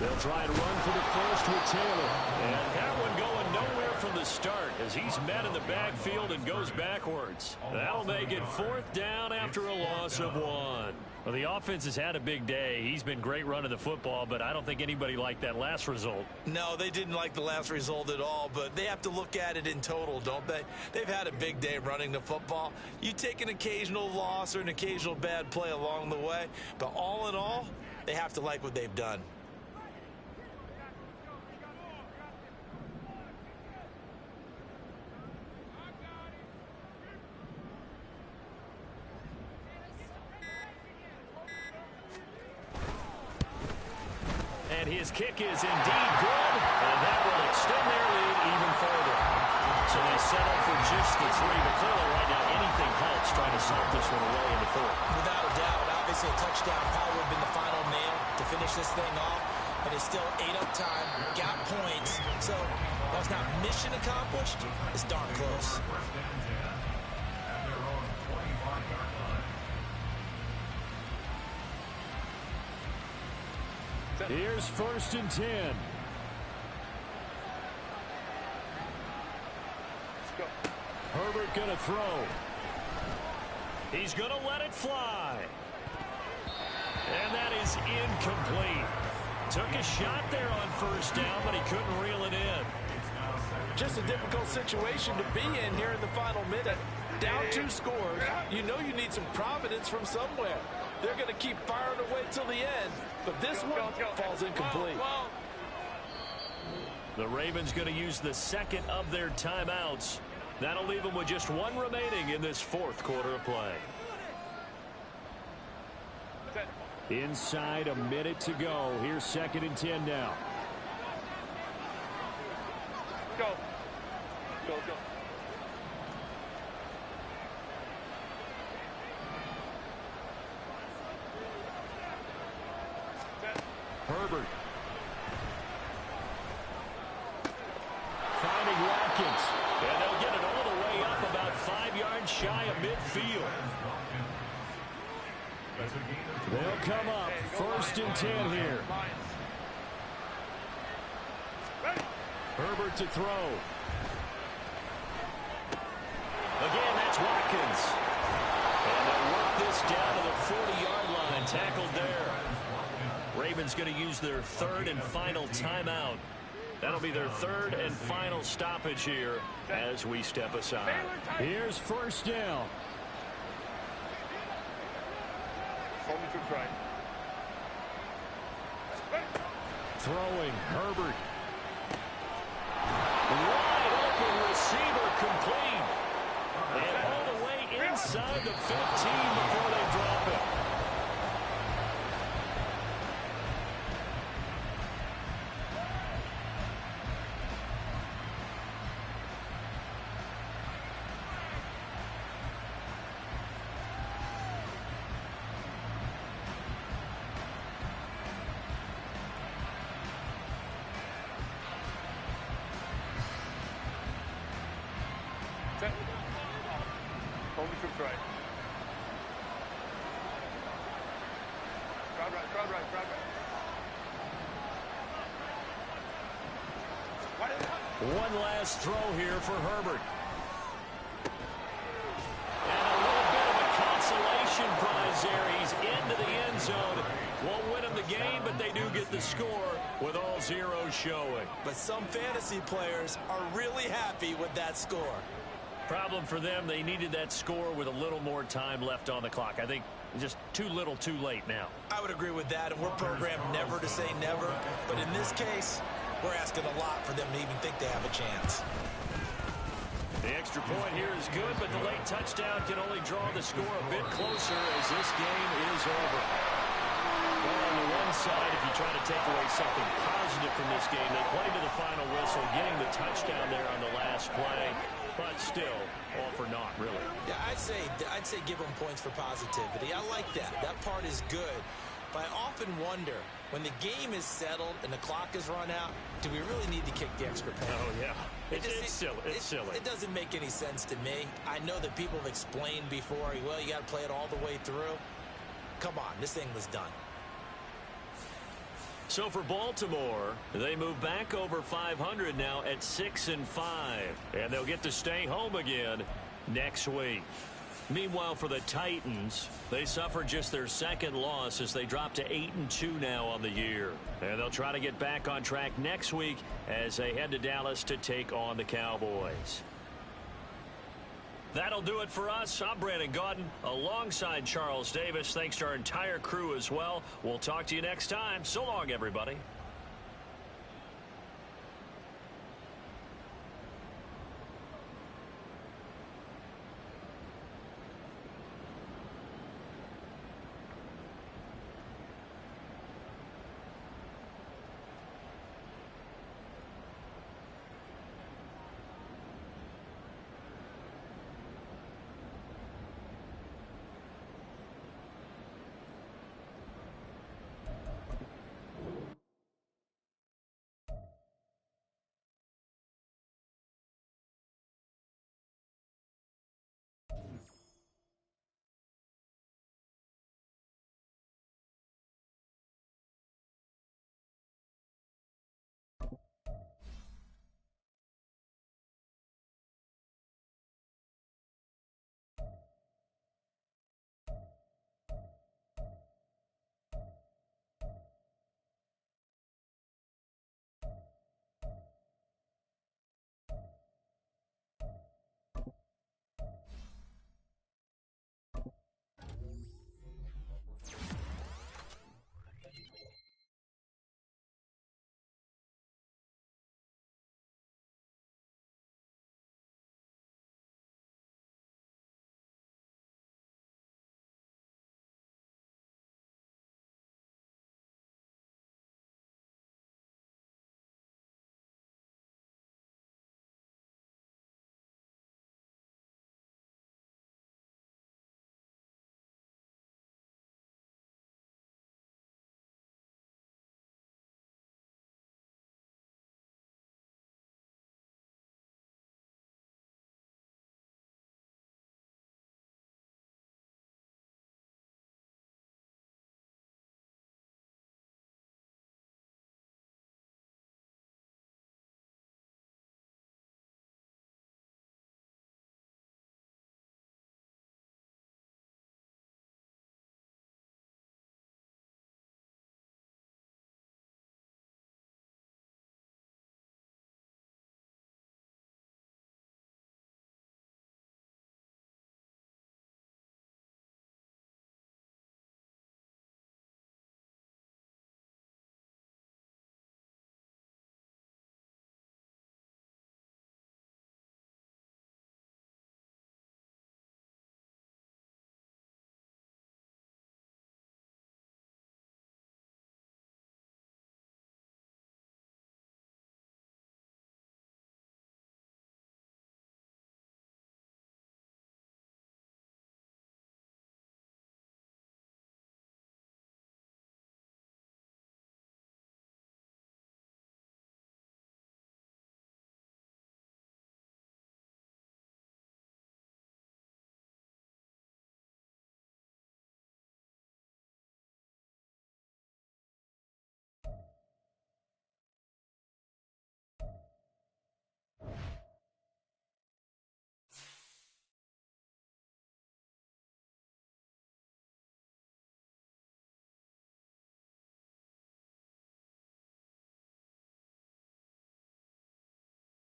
They'll try and run for the first with Taylor. And that one going nowhere from the start as he's met in the backfield and goes backwards. That'll make it fourth down after a loss of 1. Well, the offense has had a big day. He's been great running the football, but I don't think anybody liked that last result. No, they didn't like the last result at all, but they have to look at it in total, don't they? They've had a big day running the football. You take an occasional loss or an occasional bad play along the way, but all in all, they have to like what they've done. And his kick is indeed good, and that will extend their lead even further. So they settle for just the 3, but clearly right now anything helps trying to salt this one away in the fourth. Without a doubt, obviously a touchdown probably would have been the final nail to finish this thing off, but it's still 8 up time, got points, so while it's not mission accomplished, it's darn close. Here's first and 10. Herbert gonna throw. He's gonna let it fly. And that is incomplete. Took a shot there on first down, but he couldn't reel it in. Just a difficult situation to be in here in the final minute. Down 2 scores, you know you need some providence from somewhere. They're going to keep firing away till the end, but this one falls incomplete. The Ravens going to use the second of their timeouts. That'll leave them with just 1 remaining in this fourth quarter of play. Inside a minute to go. Here's second and 10 now. Go. Go, go. Herbert. Finding Watkins. And they'll get it all the way up about 5 yards shy of midfield. They'll come up first and 10 here. Herbert to throw. Again, that's Watkins. And they'll work this down to the 40-yard line. Tackled there. Ravens going to use their third and final timeout. That'll be their third and final stoppage here as we step aside. Here's first down. Throwing, Herbert. Wide open receiver complete. And all the way inside the 15 before they drop it. That's right. Crowd right, crowd right, crowd right. One last throw here for Herbert. And a little bit of a consolation prize there. He's into the end zone. Won't win him the game, but they do get the score with all zeros showing. But some fantasy players are really happy with that score. Problem for them, they needed that score with a little more time left on the clock. I think just too little too late now. I would agree with that, and we're programmed never to say never. But in this case, we're asking a lot for them to even think they have a chance. The extra point here is good, but the late touchdown can only draw the score a bit closer as this game is over. Well, on the one side, if you try to take away something positive from this game, they played to the final whistle, getting the touchdown there on the last play, but still, all for naught, really. Yeah, I'd say give them points for positivity. I like that. That part is good. But I often wonder, when the game is settled and the clock is run out, do we really need to kick the extra point? Oh, yeah. It's silly. It's silly. It doesn't make any sense to me. I know that people have explained before, well, you got to play it all the way through. Come on, this thing was done. So for Baltimore, they move back over 500 now at 6-5. And they'll get to stay home again next week. Meanwhile, for the Titans, they suffered just their second loss as they drop to 8-2 now on the year. And they'll try to get back on track next week as they head to Dallas to take on the Cowboys. That'll do it for us. I'm Brandon Gaudin alongside Charles Davis. Thanks to our entire crew as well. We'll talk to you next time. So long, everybody.